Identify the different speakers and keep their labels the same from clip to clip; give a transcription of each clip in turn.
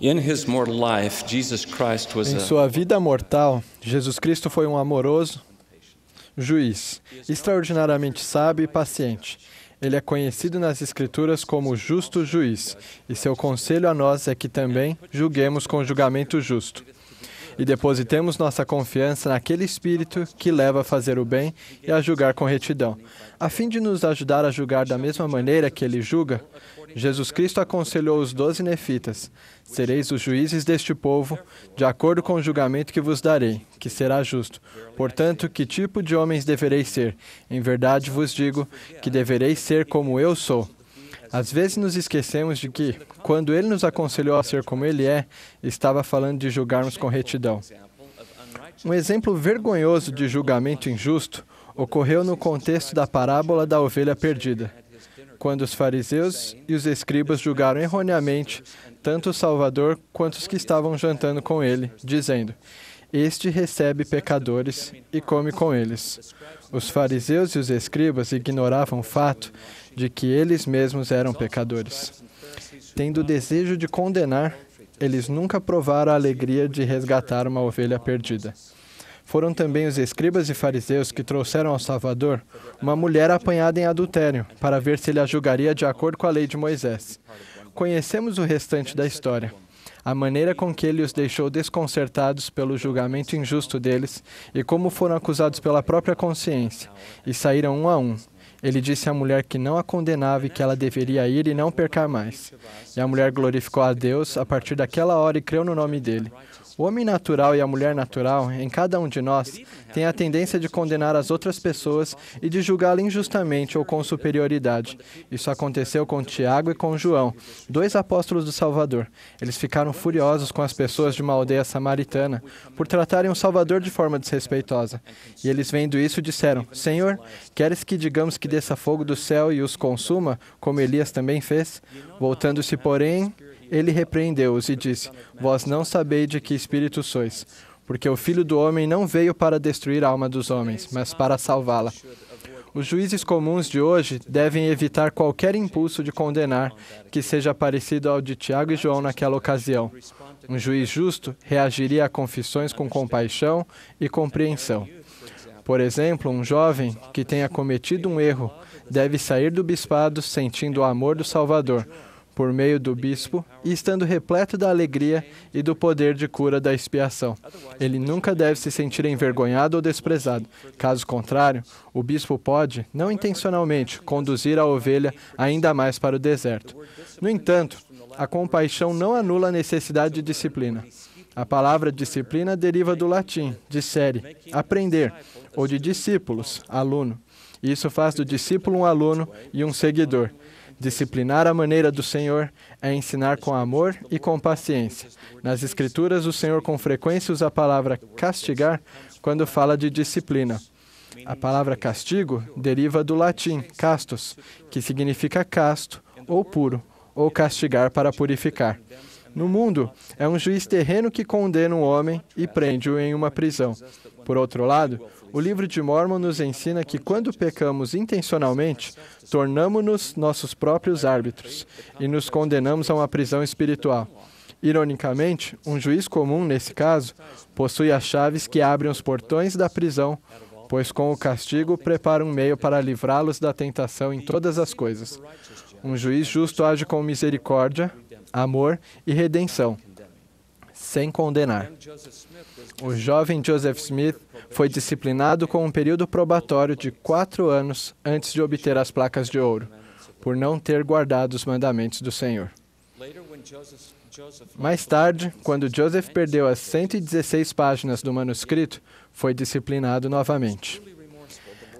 Speaker 1: In his mortal life, Jesus Christ was
Speaker 2: Em sua vida mortal, Jesus Cristo foi um amoroso juiz, extraordinariamente sábio e paciente. Ele é conhecido nas Escrituras como o justo juiz, e seu conselho a nós é que também julguemos com julgamento justo. E depositemos nossa confiança naquele Espírito que leva a fazer o bem e a julgar com retidão. A fim de nos ajudar a julgar da mesma maneira que ele julga, Jesus Cristo aconselhou os 12 nefitas: sereis os juízes deste povo, de acordo com o julgamento que vos darei, que será justo. Portanto, que tipo de homens devereis ser? Em verdade vos digo que devereis ser como eu sou. Às vezes nos esquecemos de que, quando ele nos aconselhou a ser como ele é, estava falando de julgarmos com retidão. Um exemplo vergonhoso de julgamento injusto ocorreu no contexto da parábola da ovelha perdida, quando os fariseus e os escribas julgaram erroneamente tanto o Salvador quanto os que estavam jantando com ele, dizendo: este recebe pecadores e come com eles. Os fariseus e os escribas ignoravam o fato de que eles mesmos eram pecadores. Tendo o desejo de condenar, eles nunca provaram a alegria de resgatar uma ovelha perdida. Foram também os escribas e fariseus que trouxeram ao Salvador uma mulher apanhada em adultério, para ver se ele a julgaria de acordo com a lei de Moisés. Conhecemos o restante da história. A maneira com que ele os deixou desconcertados pelo julgamento injusto deles e como foram acusados pela própria consciência, e saíram um a um. Ele disse à mulher que não a condenava e que ela deveria ir e não pecar mais. E a mulher glorificou a Deus a partir daquela hora e creu no nome dele. O homem natural e a mulher natural, em cada um de nós, tem a tendência de condenar as outras pessoas e de julgá-la injustamente ou com superioridade. Isso aconteceu com Tiago e com João, 2 apóstolos do Salvador. Eles ficaram furiosos com as pessoas de uma aldeia samaritana por tratarem o Salvador de forma desrespeitosa. E eles, vendo isso, disseram: Senhor, queres que digamos que desça fogo do céu e os consuma, como Elias também fez? Voltando-se, porém, ele repreendeu-os e disse: vós não sabeis de que espírito sois, porque o Filho do Homem não veio para destruir a alma dos homens, mas para salvá-la. Os juízes comuns de hoje devem evitar qualquer impulso de condenar que seja parecido ao de Tiago e João naquela ocasião. Um juiz justo reagiria a confissões com compaixão e compreensão. Por exemplo, um jovem que tenha cometido um erro deve sair do bispado sentindo o amor do Salvador, por meio do bispo, e estando repleto da alegria e do poder de cura da expiação. Ele nunca deve se sentir envergonhado ou desprezado. Caso contrário, o bispo pode, não intencionalmente, conduzir a ovelha ainda mais para o deserto. No entanto, a compaixão não anula a necessidade de disciplina. A palavra disciplina deriva do latim, discere, aprender, ou de discípulos, aluno. Isso faz do discípulo um aluno e um seguidor. Disciplinar a maneira do Senhor é ensinar com amor e com paciência. Nas Escrituras, o Senhor com frequência usa a palavra castigar quando fala de disciplina. A palavra castigo deriva do latim castos, que significa casto ou puro, ou castigar para purificar. No mundo, é um juiz terreno que condena um homem e prende-o em uma prisão. Por outro lado, o livro de Mórmon nos ensina que quando pecamos intencionalmente, tornamo-nos nossos próprios árbitros e nos condenamos a uma prisão espiritual. Ironicamente, um juiz comum, nesse caso, possui as chaves que abrem os portões da prisão, pois com o castigo prepara um meio para livrá-los da tentação em todas as coisas. Um juiz justo age com misericórdia, amor e redenção, sem condenar. O jovem Joseph Smith foi disciplinado com um período probatório de 4 anos antes de obter as placas de ouro, por não ter guardado os mandamentos do Senhor. Mais tarde, quando Joseph perdeu as 116 páginas do manuscrito, foi disciplinado novamente.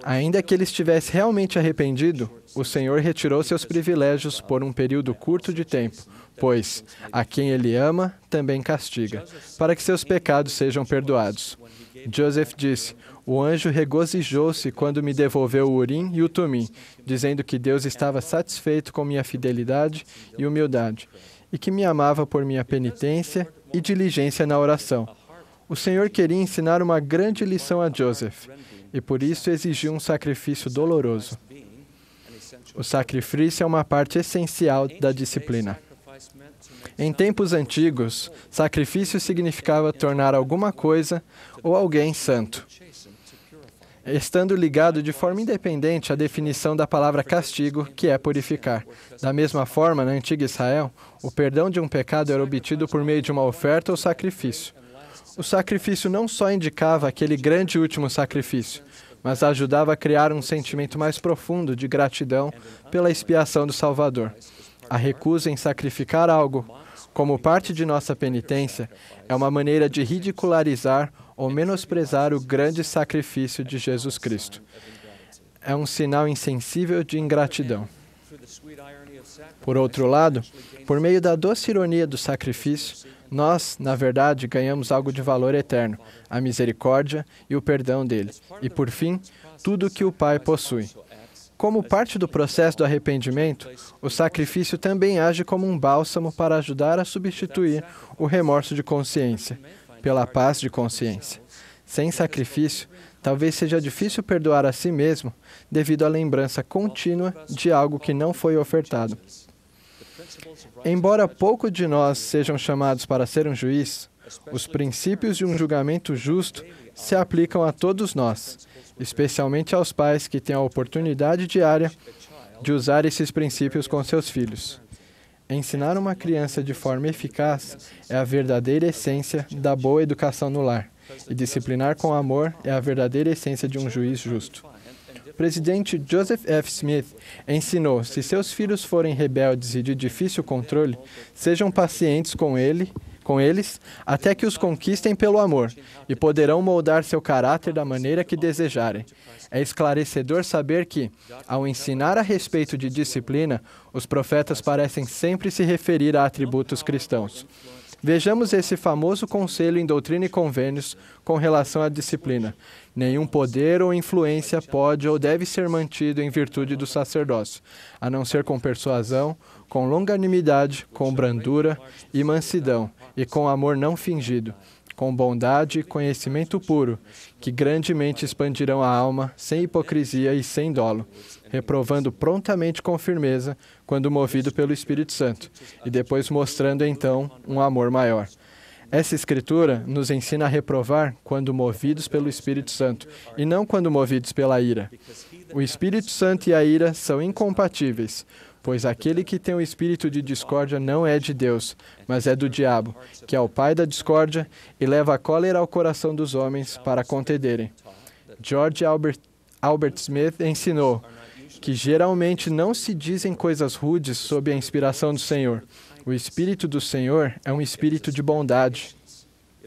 Speaker 2: Ainda que ele estivesse realmente arrependido, o Senhor retirou seus privilégios por um período curto de tempo, pois a quem ele ama também castiga, para que seus pecados sejam perdoados. Joseph disse: o anjo regozijou-se quando me devolveu o Urim e o Tumim, dizendo que Deus estava satisfeito com minha fidelidade e humildade, e que me amava por minha penitência e diligência na oração. O Senhor queria ensinar uma grande lição a Joseph, e por isso exigiu um sacrifício doloroso. O sacrifício é uma parte essencial da disciplina. Em tempos antigos, sacrifício significava tornar alguma coisa ou alguém santo, estando ligado de forma independente à definição da palavra castigo, que é purificar. Da mesma forma, na antiga Israel, o perdão de um pecado era obtido por meio de uma oferta ou sacrifício. O sacrifício não só indicava aquele grande último sacrifício, mas ajudava a criar um sentimento mais profundo de gratidão pela expiação do Salvador. A recusa em sacrificar algo como parte de nossa penitência é uma maneira de ridicularizar ou menosprezar o grande sacrifício de Jesus Cristo. É um sinal insensível de ingratidão. Por outro lado, por meio da doce ironia do sacrifício, nós, na verdade, ganhamos algo de valor eterno, a misericórdia e o perdão dele, e, por fim, tudo o que o Pai possui. Como parte do processo do arrependimento, o sacrifício também age como um bálsamo para ajudar a substituir o remorso de consciência pela paz de consciência. Sem sacrifício, talvez seja difícil perdoar a si mesmo devido à lembrança contínua de algo que não foi ofertado. Embora poucos de nós sejam chamados para ser um juiz, os princípios de um julgamento justo se aplicam a todos nós, especialmente aos pais que têm a oportunidade diária de usar esses princípios com seus filhos. Ensinar uma criança de forma eficaz é a verdadeira essência da boa educação no lar, e disciplinar com amor é a verdadeira essência de um juiz justo. O presidente Joseph F. Smith ensinou: se seus filhos forem rebeldes e de difícil controle, sejam pacientes com eles até que os conquistem pelo amor, e poderão moldar seu caráter da maneira que desejarem. É esclarecedor saber que, ao ensinar a respeito de disciplina, os profetas parecem sempre se referir a atributos cristãos. Vejamos esse famoso conselho em Doutrina e Convênios com relação à disciplina. Nenhum poder ou influência pode ou deve ser mantido em virtude do sacerdócio, a não ser com persuasão, com longanimidade, com brandura e mansidão, e com amor não fingido, com bondade e conhecimento puro, que grandemente expandirão a alma, sem hipocrisia e sem dolo, reprovando prontamente com firmeza, quando movido pelo Espírito Santo, e depois mostrando então um amor maior. Essa Escritura nos ensina a reprovar quando movidos pelo Espírito Santo, e não quando movidos pela ira. O Espírito Santo e a ira são incompatíveis, pois aquele que tem o espírito de discórdia não é de Deus, mas é do diabo, que é o pai da discórdia e leva a cólera ao coração dos homens para contenderem. George Albert Smith ensinou que geralmente não se dizem coisas rudes sob a inspiração do Senhor. O Espírito do Senhor é um espírito de bondade,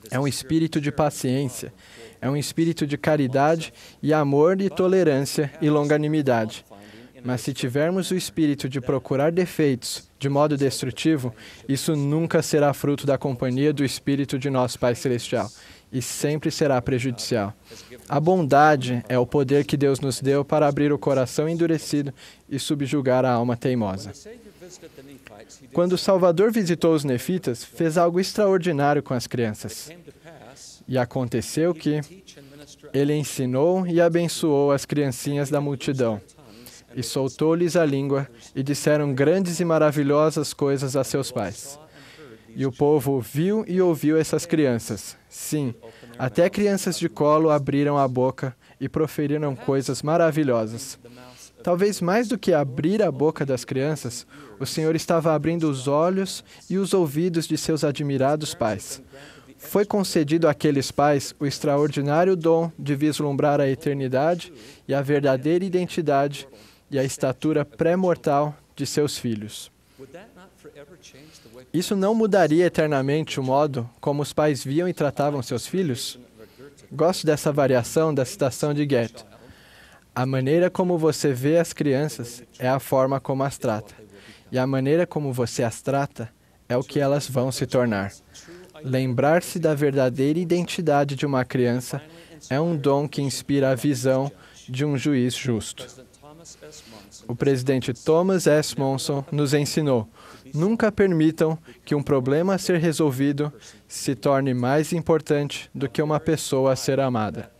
Speaker 2: é um espírito de paciência, é um espírito de caridade e amor e tolerância e longanimidade. Mas se tivermos o espírito de procurar defeitos de modo destrutivo, isso nunca será fruto da companhia do Espírito de nosso Pai Celestial, e sempre será prejudicial. A bondade é o poder que Deus nos deu para abrir o coração endurecido e subjugar a alma teimosa. Quando o Salvador visitou os nefitas, fez algo extraordinário com as crianças. E aconteceu que ele ensinou e abençoou as criancinhas da multidão, e soltou-lhes a língua, e disseram grandes e maravilhosas coisas a seus pais. E o povo viu e ouviu essas crianças. Sim, até crianças de colo abriram a boca e proferiram coisas maravilhosas. Talvez mais do que abrir a boca das crianças, o Senhor estava abrindo os olhos e os ouvidos de seus admirados pais. Foi concedido àqueles pais o extraordinário dom de vislumbrar a eternidade e a verdadeira identidade e a estatura pré-mortal de seus filhos. Isso não mudaria eternamente o modo como os pais viam e tratavam seus filhos? Gosto dessa variação da citação de Goethe. A maneira como você vê as crianças é a forma como as trata. E a maneira como você as trata é o que elas vão se tornar. Lembrar-se da verdadeira identidade de uma criança é um dom que inspira a visão de um juiz justo. O presidente Thomas S. Monson nos ensinou: nunca permitam que um problema a ser resolvido se torne mais importante do que uma pessoa a ser amada.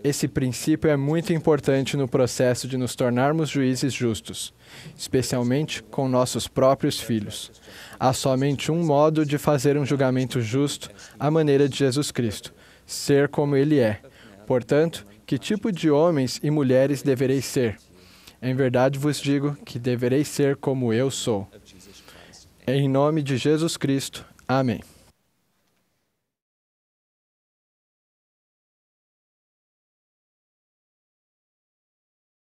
Speaker 2: Esse princípio é muito importante no processo de nos tornarmos juízes justos, especialmente com nossos próprios filhos. Há somente um modo de fazer um julgamento justo à maneira de Jesus Cristo: ser como Ele é. Portanto, que tipo de homens e mulheres devereis ser? Em verdade vos digo que devereis ser como eu sou. Em nome de Jesus Cristo. Amém.